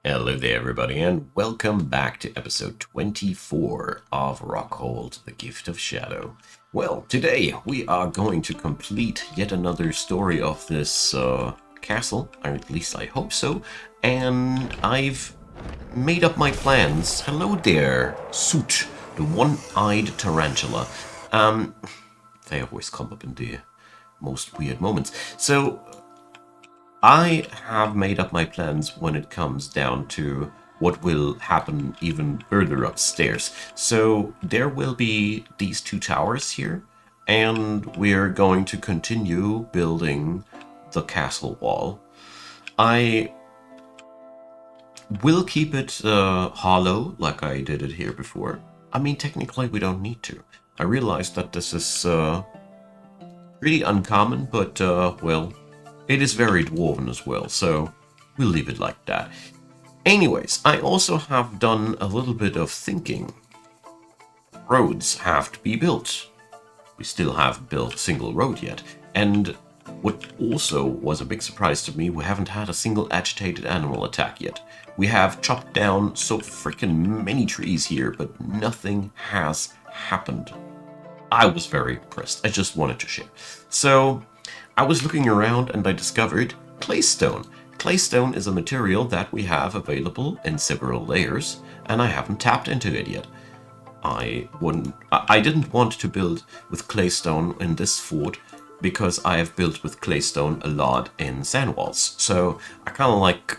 Hello there, everybody, and welcome back to episode 24 of Rockhold, The Gift of Shadow. Well, today we are going to complete yet another story of this castle, or at least I hope so, and I've made up my plans. Hello there, Soot, the one-eyed tarantula. They always come up in the most weird moments. So, I have made up my plans when it comes down to what will happen even further upstairs. So there will be these two towers here, and we're going to continue building the castle wall. I will keep it hollow like I did it here before. I mean, technically we don't need to. I realize that this is pretty uncommon, but well, it is very dwarven as well, so we'll leave it like that. Anyways, I also have done a little bit of thinking. Roads have to be built. We still haven't built a single road yet. And what also was a big surprise to me, we haven't had a single agitated animal attack yet. We have chopped down so freaking many trees here, but nothing has happened. I was very impressed. I just wanted to share. So I was looking around and I discovered claystone. Claystone is a material that we have available in several layers, and I haven't tapped into it yet. I didn't want to build with claystone in this fort because I have built with claystone a lot in sand walls. So I kind of like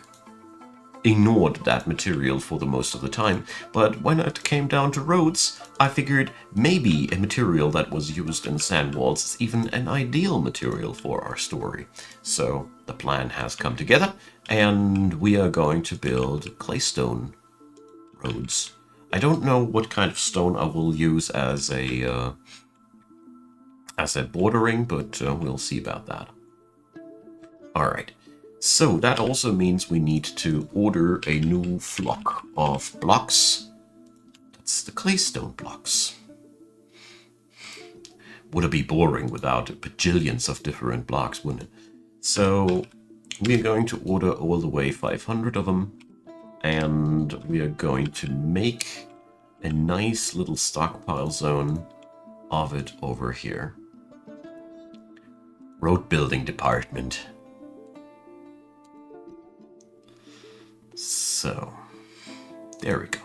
ignored that material for the most of the time, but when it came down to roads, I figured maybe a material that was used in sand walls is even an ideal material for our story. So the plan has come together, and we are going to build claystone roads. I don't know what kind of stone I will use as a bordering, but we'll see about that. Alright. So that also means we need to order a new flock of blocks. That's the claystone blocks. Would it be boring without bajillions of different blocks, wouldn't it? So we're going to order all the way 500 of them, and we are going to make a nice little stockpile zone of it over here. Road building department. So, there we go.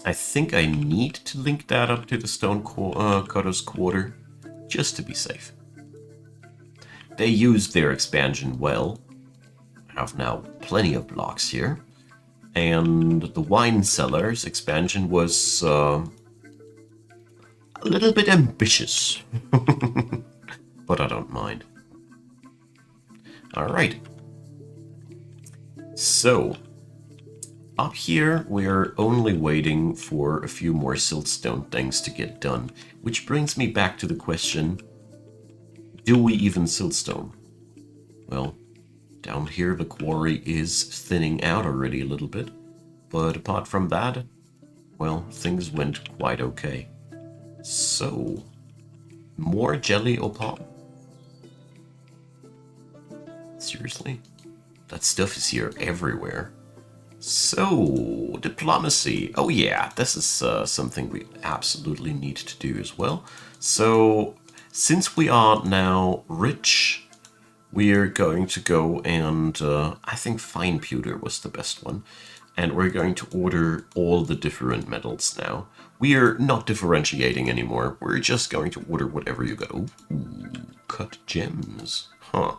I think I need to link that up to the stone cutter's quarter, just to be safe. They used their expansion well. I have now plenty of blocks here. And the wine cellar's expansion was a little bit ambitious. But I don't mind. Alright. So, up here we're only waiting for a few more siltstone things to get done, which brings me back to the question, do we even siltstone? Well, down here the quarry is thinning out already a little bit, but apart from that, well, things went quite okay. So, more jelly opal? Seriously? That stuff is here everywhere. So, diplomacy. Oh yeah, this is something we absolutely need to do as well. So, since we are now rich, we're going to go and I think fine pewter was the best one. And we're going to order all the different metals now. We're not differentiating anymore. We're just going to order whatever you got. Ooh, cut gems. Huh.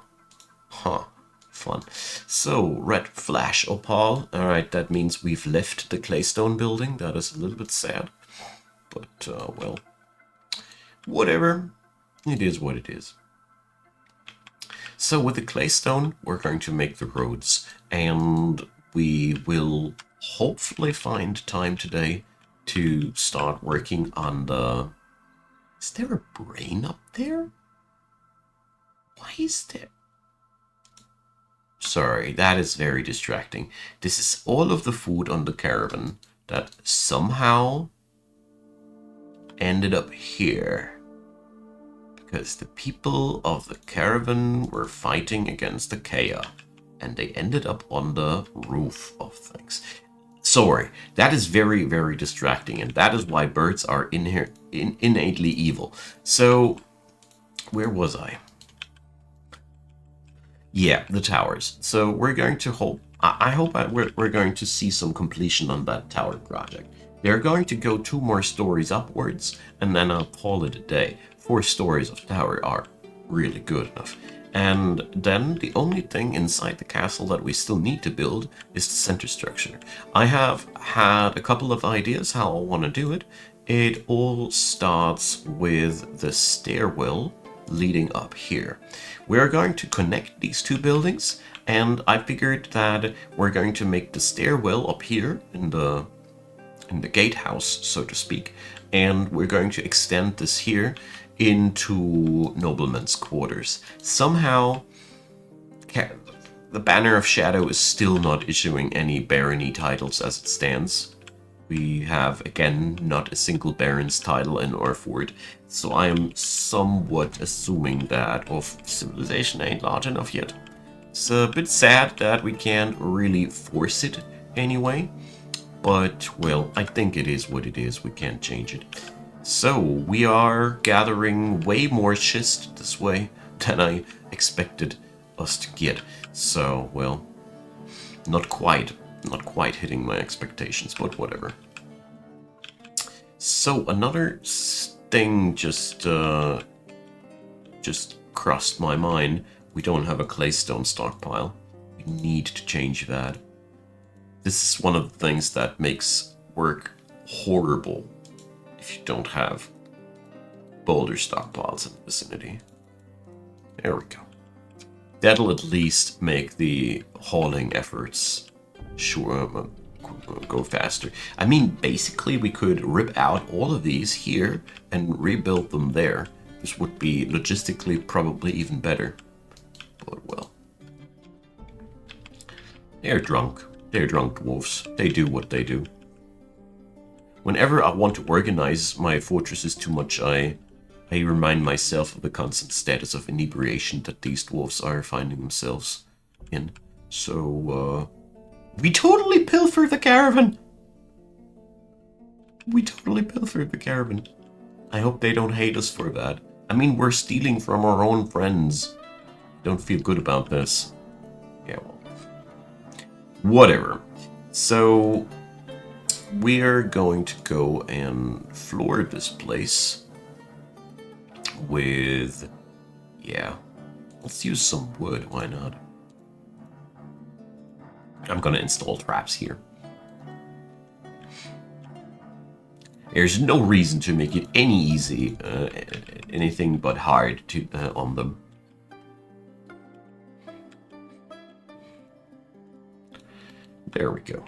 Fun. So, red flash opal. Alright, that means we've left the claystone building. That is a little bit sad. But, well, whatever. It is what it is. So, with the claystone, we're going to make the roads. And we will hopefully find time today to start working on the... Is there a brain up there? Why is there... Sorry, that is very distracting. This is all of the food on the caravan that somehow ended up here. Because the people of the caravan were fighting against the Kea. and they ended up on the roof of things. Sorry, that is very, very distracting, and that is why birds are innately evil. So, where was I? Yeah, the towers. So we're going to hope. I hope we're going to see some completion on that tower project. They're going to go 2 more stories upwards, and then I'll call it a day. 4 stories of tower are really good enough. And then the only thing inside the castle that we still need to build is the center structure. I have had a couple of ideas how I want to do it. It all starts with the stairwell leading up here. We're going to connect these 2 buildings, and I figured that we're going to make the stairwell up here in the gatehouse, so to speak, and we're going to extend this here into Noblemans Quarters. Somehow, the Banner of Shadow is still not issuing any barony titles as it stands. We have, again, not a single Baron's title in our fort, so I am somewhat assuming that civilization ain't large enough yet. It's a bit sad that we can't really force it anyway, but, well, I think it is what it is. We can't change it. So, we are gathering way more schist this way than I expected us to get. So, well, not quite hitting my expectations, but whatever. So, another thing just crossed my mind. We don't have a claystone stockpile. We need to change that. This is one of the things that makes work horrible if you don't have boulder stockpiles in the vicinity. There we go. That'll at least make the hauling efforts go faster. I mean, basically we could rip out all of these here and rebuild them there. This would be logistically probably even better. But well. They're drunk. They're drunk dwarfs. They do what they do. Whenever I want to organize my fortresses too much, I remind myself of the constant status of inebriation that these dwarfs are finding themselves in. So, we totally pilfer the caravan! We totally pilfered the caravan. I hope they don't hate us for that. I mean, we're stealing from our own friends. Don't feel good about this. Yeah, well. Whatever. So, we're going to go and floor this place with... yeah. Let's use some wood, why not? I'm gonna install traps here. There's no reason to make it any easy, anything but hard to on them. There we go.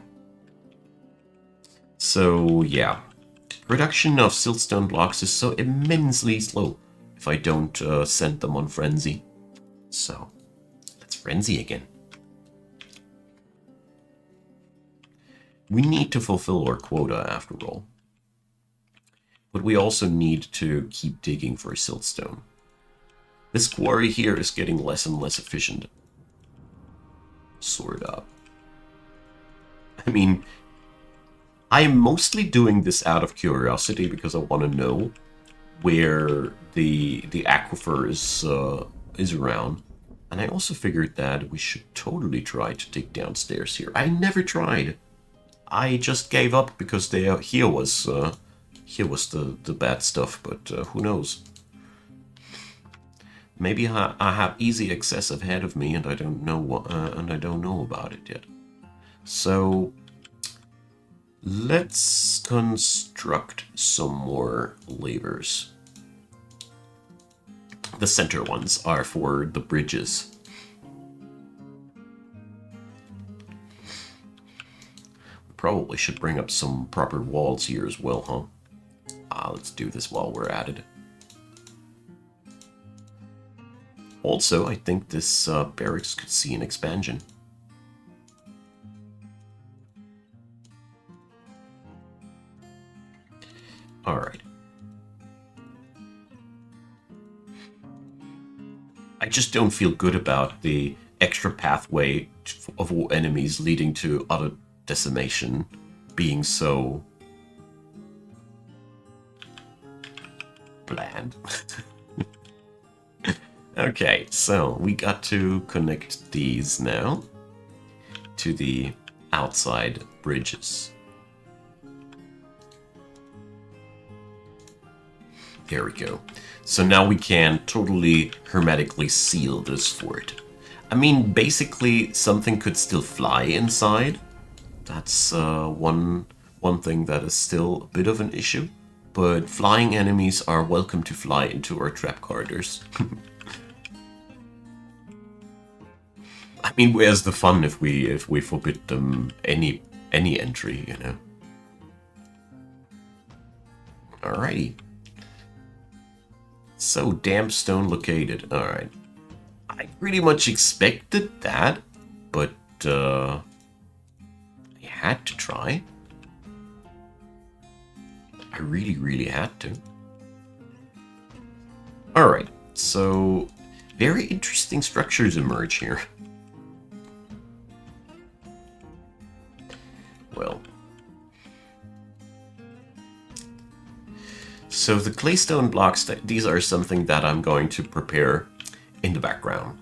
So, yeah. Production of siltstone blocks is so immensely slow if I don't send them on Frenzy. So, let's Frenzy again. We need to fulfill our quota after all. But we also need to keep digging for siltstone. This quarry here is getting less and less efficient. Sort of. I mean, I am mostly doing this out of curiosity because I want to know where the aquifer is around. And I also figured that we should totally try to dig downstairs here. I never tried. I just gave up because here was the bad stuff, but who knows? Maybe I have easy access ahead of me, and I don't know about it yet. So let's construct some more levers. The center ones are for the bridges. Probably should bring up some proper walls here as well, huh? Let's do this while we're at it. Also, I think this barracks could see an expansion. Alright. I just don't feel good about the extra pathway of all enemies leading to utter decimation being so bland. Okay, so we got to connect these now to the outside bridges. There we go. So now we can totally hermetically seal this fort. I mean, basically, something could still fly inside. That's one thing that is still a bit of an issue. But flying enemies are welcome to fly into our trap corridors. I mean, where's the fun if we forbid them any entry, you know? Alrighty. So damn stone located. Alright. I pretty much expected that, but I had to try. I really had to. Alright, so very interesting structures emerge here. Well, so the claystone blocks, these are something that I'm going to prepare in the background.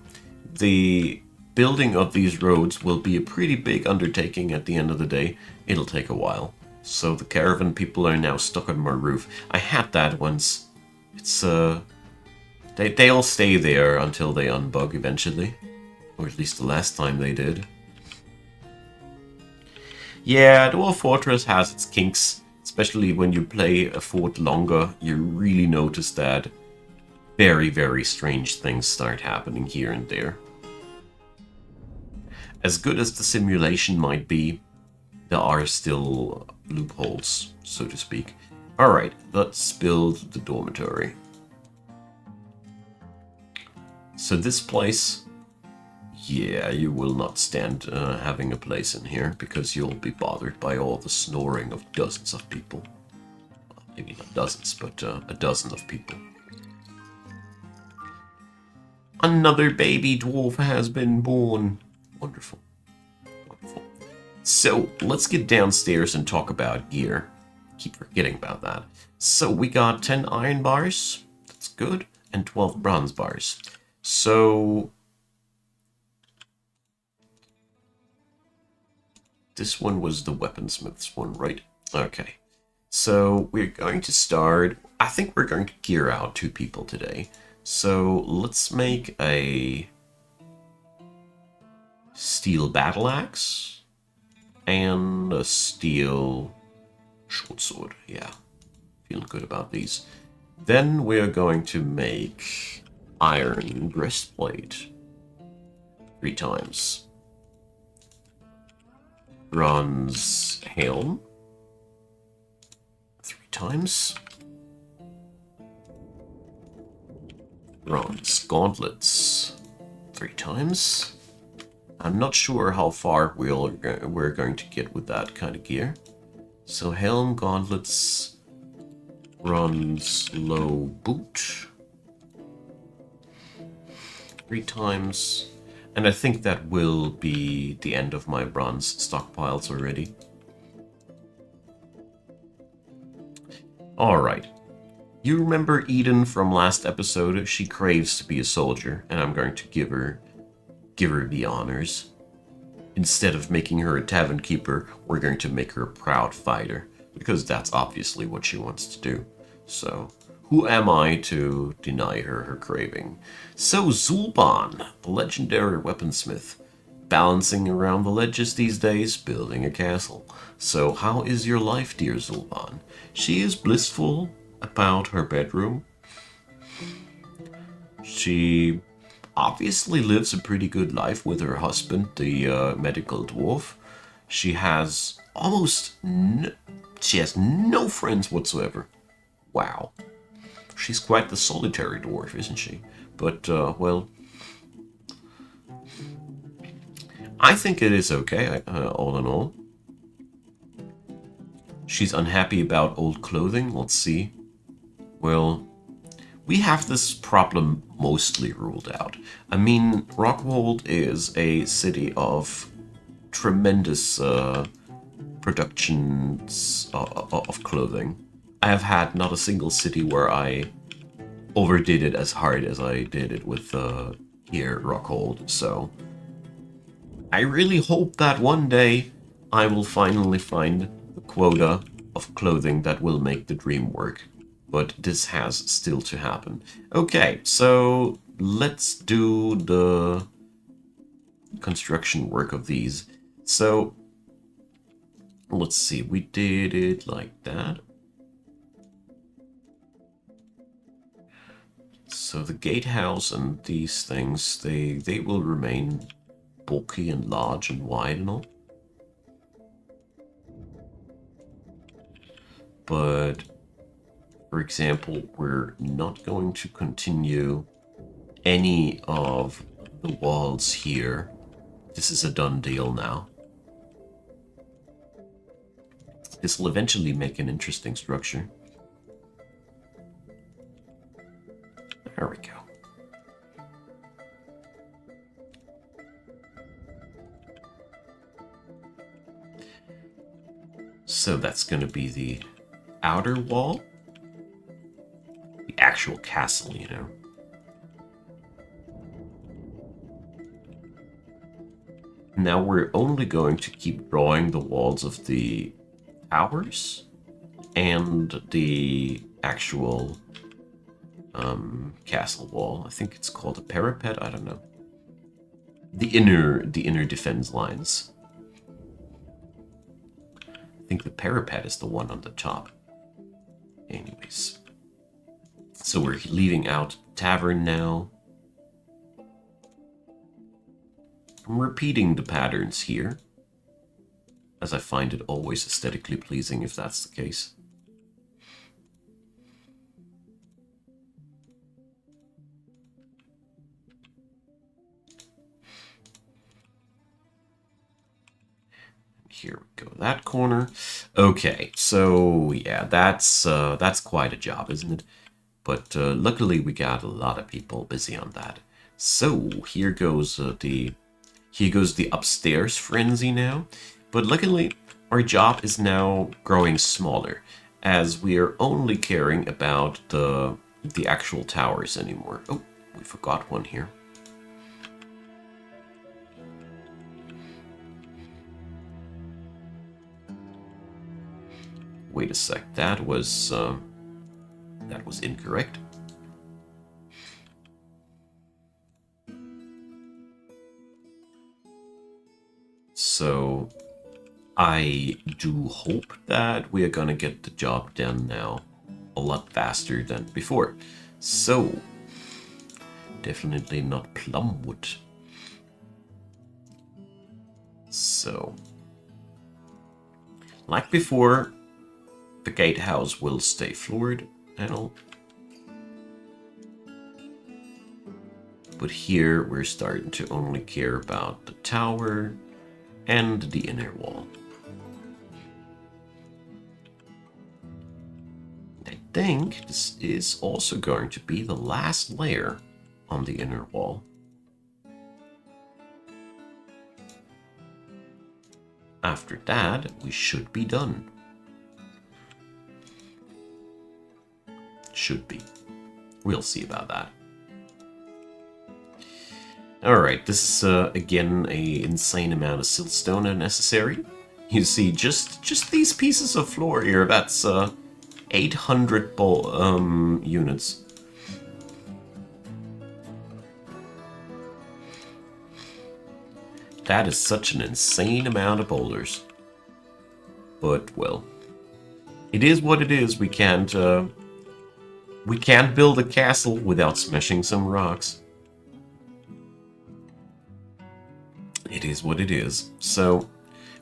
The building of these roads will be a pretty big undertaking at the end of the day. It'll take a while. So the caravan people are now stuck on my roof. I had that once. It's they'll stay there until they unbug eventually. Or at least the last time they did. Yeah, Dwarf Fortress has its kinks. Especially when you play a fort longer, you really notice that very strange things start happening here and there. As good as the simulation might be, there are still loopholes, so to speak. Alright, let's build the dormitory. So this place, yeah, you will not stand having a place in here, because you'll be bothered by all the snoring of dozens of people. Well, maybe not dozens, but a dozen of people. Another baby dwarf has been born. Wonderful. Wonderful. So, let's get downstairs and talk about gear. Keep forgetting about that. So, we got 10 iron bars. That's good. And 12 bronze bars. So, this one was the weaponsmith's one, right? Okay. So, we're going to start... I think we're going to gear out 2 people today. So, let's make a steel battle axe and a steel short sword. Yeah, feeling good about these. Then we're going to make iron breastplate 3 times. Bronze helm 3 times. Bronze gauntlets 3 times. I'm not sure how far we're going to get with that kind of gear. So helm, gauntlets, bronze low boot 3 times. And I think that will be the end of my bronze stockpiles already. Alright. You remember Eden from last episode? She craves to be a soldier, and I'm going to give her the honors. Instead of making her a tavern keeper, we're going to make her a proud fighter, because that's obviously what she wants to do. So, who am I to deny her her craving? So Zulban, the legendary weaponsmith, balancing around the ledges these days, building a castle. So how is your life, dear Zulban? She is blissful about her bedroom. She obviously lives a pretty good life with her husband, the medical dwarf. She has she has no friends whatsoever. Wow. She's quite the solitary dwarf, isn't she? But, well, I think it is okay, all in all. She's unhappy about old clothing. Let's see. Well, we have this problem mostly ruled out. I mean, Rockwold is a city of tremendous productions of clothing. I have had not a single city where I overdid it as hard as I did it with here Rockhold. So I really hope that one day I will finally find the quota of clothing that will make the dream work. But this has still to happen. Okay, so let's do the construction work of these. So let's see, we did it like that. So the gatehouse and these things, they will remain bulky and large and wide and all. But, for example, we're not going to continue any of the walls here. This is a done deal now. This will eventually make an interesting structure. There we go. So that's going to be the outer wall. The actual castle, you know. Now we're only going to keep drawing the walls of the towers and the actual castle wall. I think it's called a parapet. I don't know. The inner defense lines. I think the parapet is the one on the top. Anyways, so we're leaving out tavern now. I'm repeating the patterns here, as I find it always aesthetically pleasing if that's the case. Here we go, that corner. Okay, so yeah, that's quite a job, isn't it? But luckily we got a lot of people busy on that. So here goes the upstairs frenzy now. But luckily our job is now growing smaller, as we are only caring about the actual towers anymore. Oh, we forgot one here. Wait a sec, that was incorrect. So I do hope that we are gonna get the job done now a lot faster than before. So definitely not plumwood. So like before, the gatehouse will stay floored and all. But here we're starting to only care about the tower and the inner wall. I think this is also going to be the last layer on the inner wall. After that, we should be done. Should be. We'll see about that. Alright, this is again a insane amount of siltstone necessary. You see, just these pieces of floor here, that's 800 units. That is such an insane amount of boulders. But, well, it is what it is. We can't build a castle without smashing some rocks. It is what it is. So,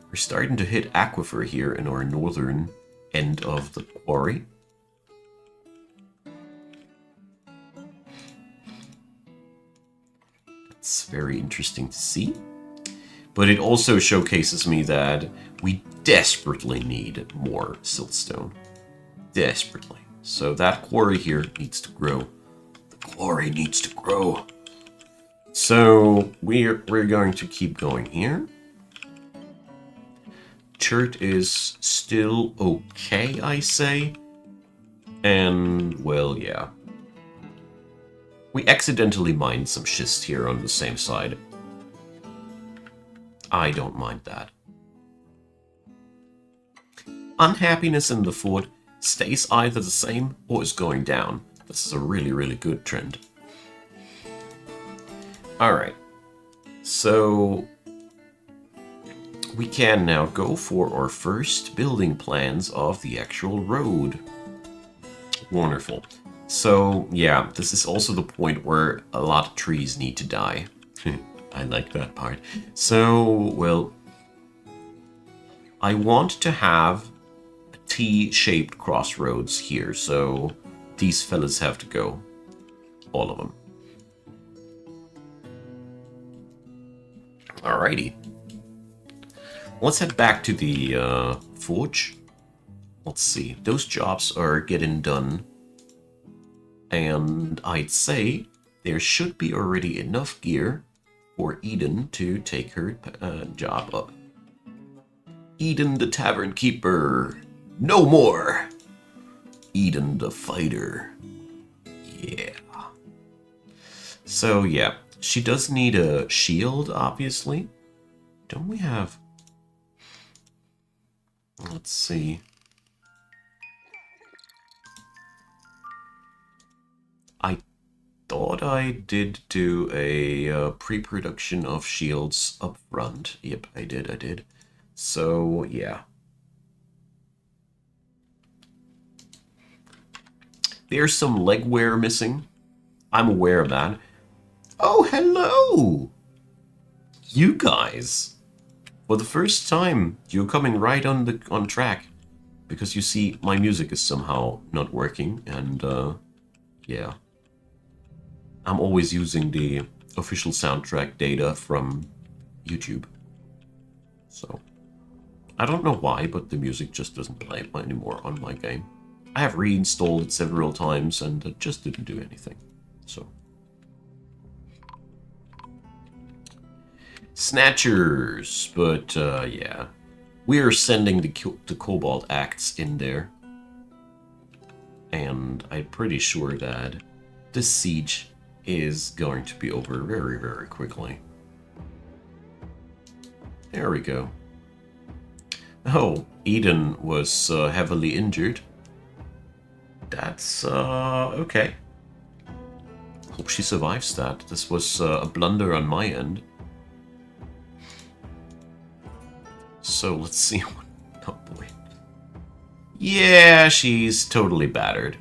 we're starting to hit aquifer here in our northern end of the quarry. That's very interesting to see. But it also showcases me that we desperately need more siltstone. Desperately. So that quarry here needs to grow Glory needs to grow. So we're going to keep going here. Chert is still okay, I say. And, well, yeah. We accidentally mined some schist here on the same side. I don't mind that. Unhappiness in the fort stays either the same or is going down. This is a really, really good trend. Alright. So we can now go for our first building plans of the actual road. Wonderful. So, yeah, this is also the point where a lot of trees need to die. I like that part. So, well, I want to have a T-shaped crossroads here, so these fellas have to go. All of them. Alrighty. Let's head back to the forge. Let's see. Those jobs are getting done. And I'd say there should be already enough gear for Eden to take her job up. Eden the Tavern Keeper. No more. Eden the Fighter. Yeah. So, yeah. She does need a shield, obviously. Don't we have... Let's see. I thought I did do a pre-production of shields up front. Yep, I did. So, yeah. There's some leg wear missing. I'm aware of that. Oh, hello! You guys! For the first time, you're coming right on track. Because you see, my music is somehow not working, and, yeah. I'm always using the official soundtrack data from YouTube. So, I don't know why, but the music just doesn't play anymore on my game. I have reinstalled it several times, and it just didn't do anything. So... Snatchers, but yeah. We're sending the Cobalt Acts in there. And I'm pretty sure that this siege is going to be over very, very quickly. There we go. Oh, Eden was heavily injured. That's okay. Hope she survives that. This was a blunder on my end. So let's see. Oh boy. Yeah, she's totally battered.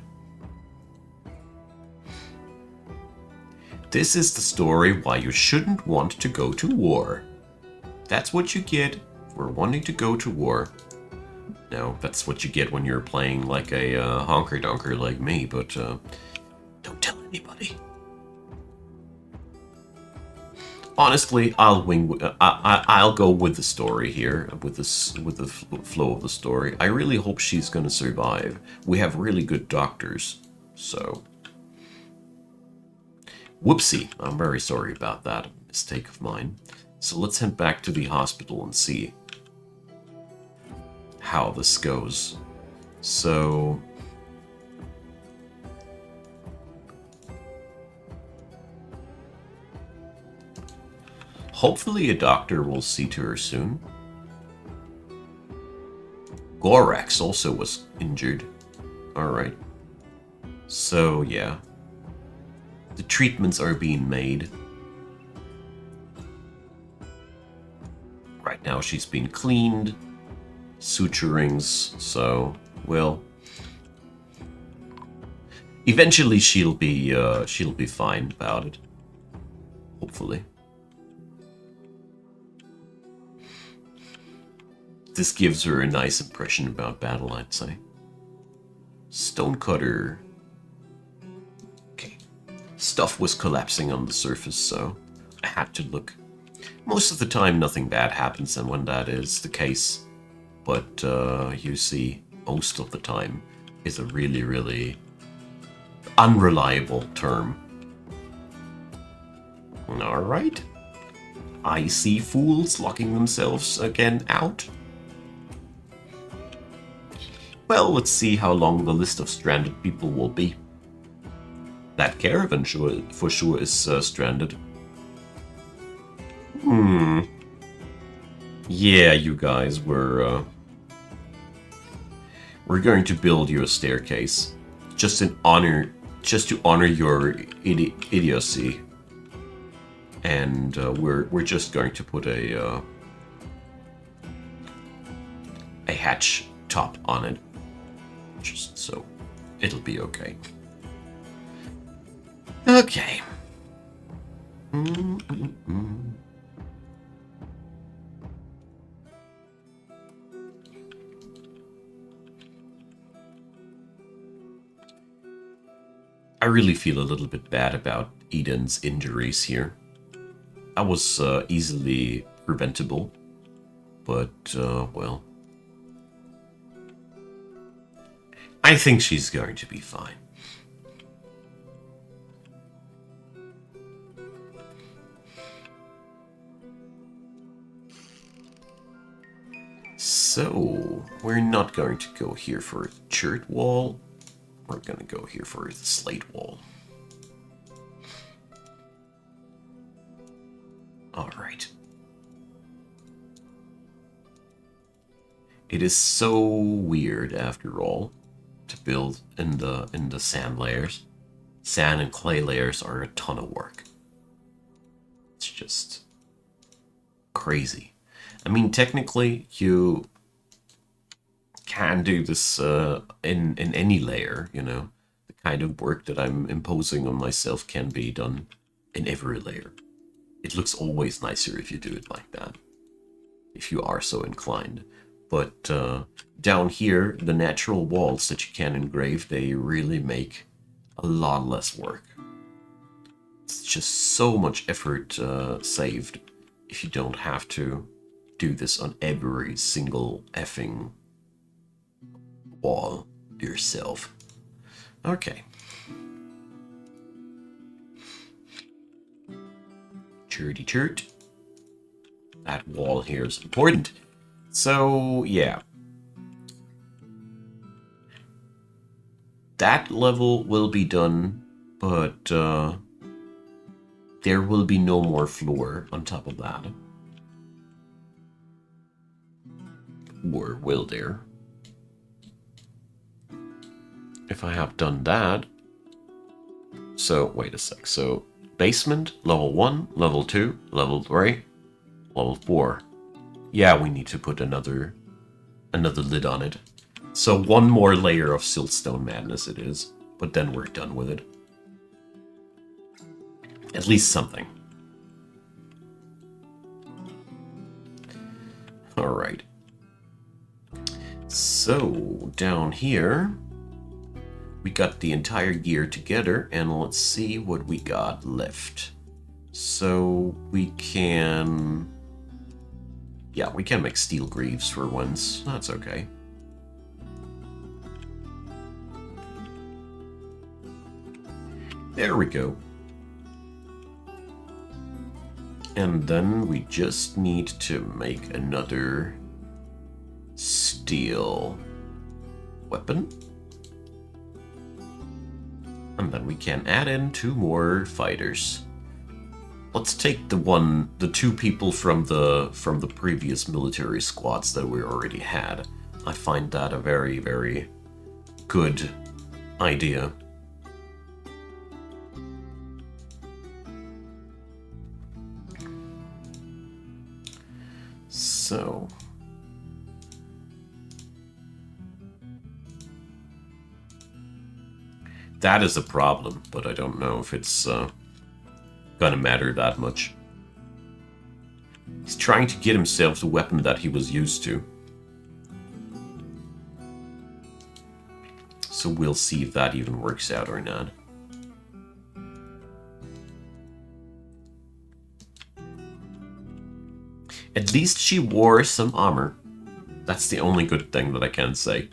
This is the story why you shouldn't want to go to war. That's what you get for wanting to go to war. No, that's what you get when you're playing like a honker-donker like me, but don't tell anybody. Honestly, I'll go with the story here, with the flow of the story. I really hope she's gonna survive. We have really good doctors, so. Whoopsie! I'm very sorry about that mistake of mine. So let's head back to the hospital and see how this goes. So. Hopefully a doctor will see to her soon. Gorax also was injured. Alright. So, yeah. The treatments are being made. Right now she's been cleaned. Suturings, so, well. Eventually she'll be fine about it. Hopefully. This gives her a nice impression about battle, I'd say. Stonecutter. Okay. Stuff was collapsing on the surface, so I had to look. Most of the time, nothing bad happens, and when that is the case, but you see, most of the time is a really, really unreliable term. Alright. I see fools locking themselves again out. Well, let's see how long the list of stranded people will be. That caravan for sure is stranded. Yeah, you guys, we're going to build you a staircase, just to honor your idiocy, and we're just going to put a hatch top on it, just so it'll be okay. Okay. I really feel a little bit bad about Eden's injuries here. That was easily preventable, but, well, I think she's going to be fine. So, we're not going to go here for a chert wall. We're gonna go here for the slate wall. Alright. It is so weird, after all, to build in the sand layers. Sand and clay layers are a ton of work. It's just crazy. I mean, technically, you can do this in any layer, you know. The kind of work that I'm imposing on myself can be done in every layer. It looks always nicer if you do it like that, if you are so inclined. But down here, the natural walls that you can engrave, they really make a lot less work. It's just so much effort saved if you don't have to do this on every single effing wall yourself. Okay. Chirty chert. That wall here is important. So, yeah. That level will be done, but there will be no more floor on top of that. Or will there? If I have done that. So, wait a sec. So, basement, level 1, level 2, level 3, level 4. Yeah, we need to put another lid on it. So one more layer of siltstone madness it is, but then we're done with it. At least something. Alright. So, down here, we got the entire gear together, and let's see what we got left. So, we can... Yeah, we can make steel greaves for once. That's okay. There we go. And then we just need to make another steel weapon. And then we can add in 2 more fighters. Let's take the 2 people from the previous military squads that we already had. I find that a very, very good idea. So, that is a problem, but I don't know if it's gonna matter that much. He's trying to get himself the weapon that he was used to. So we'll see if that even works out or not. At least she wore some armor. That's the only good thing that I can say.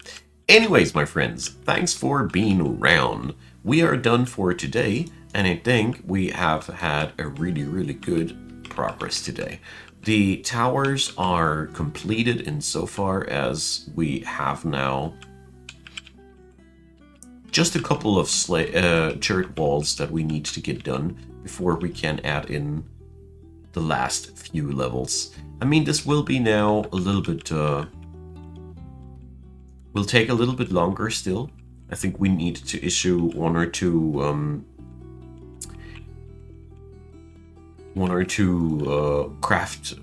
Anyways, my friends, thanks for being around. We are done for today. And I think we have had a really, really good progress today. The towers are completed insofar as we have now just a couple of turret walls that we need to get done before we can add in the last few levels. I mean, this will be now a little bit, will take a little bit longer still. I think we need to issue one or two craft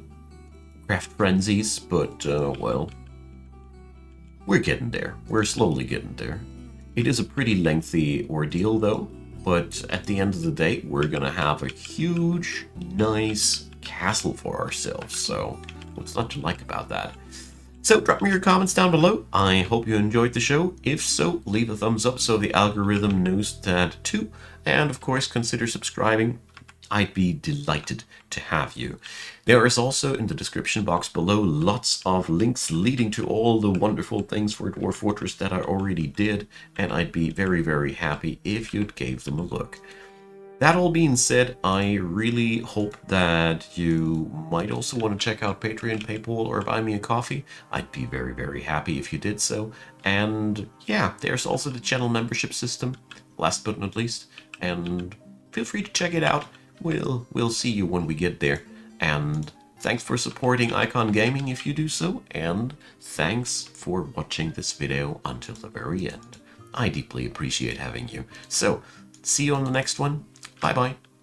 frenzies, but well, we're getting there. We're slowly getting there. It is a pretty lengthy ordeal though, but at the end of the day, we're gonna have a huge, nice castle for ourselves, so what's not to like about that? So drop me your comments down below. I hope you enjoyed the show. If so, leave a thumbs up so the algorithm knows that too. And of course, consider subscribing. I'd be delighted to have you. There is also in the description box below lots of links leading to all the wonderful things for Dwarf Fortress that I already did, and I'd be very, very happy if you'd gave them a look. That all being said, I really hope that you might also want to check out Patreon, PayPal, or Buy Me a Coffee. I'd be very, very happy if you did so. And yeah, there's also the channel membership system, last but not least. And feel free to check it out. We'll see you when we get there. And thanks for supporting Icon Gaming if you do so. And thanks for watching this video until the very end. I deeply appreciate having you. So, see you on the next one. Bye-bye.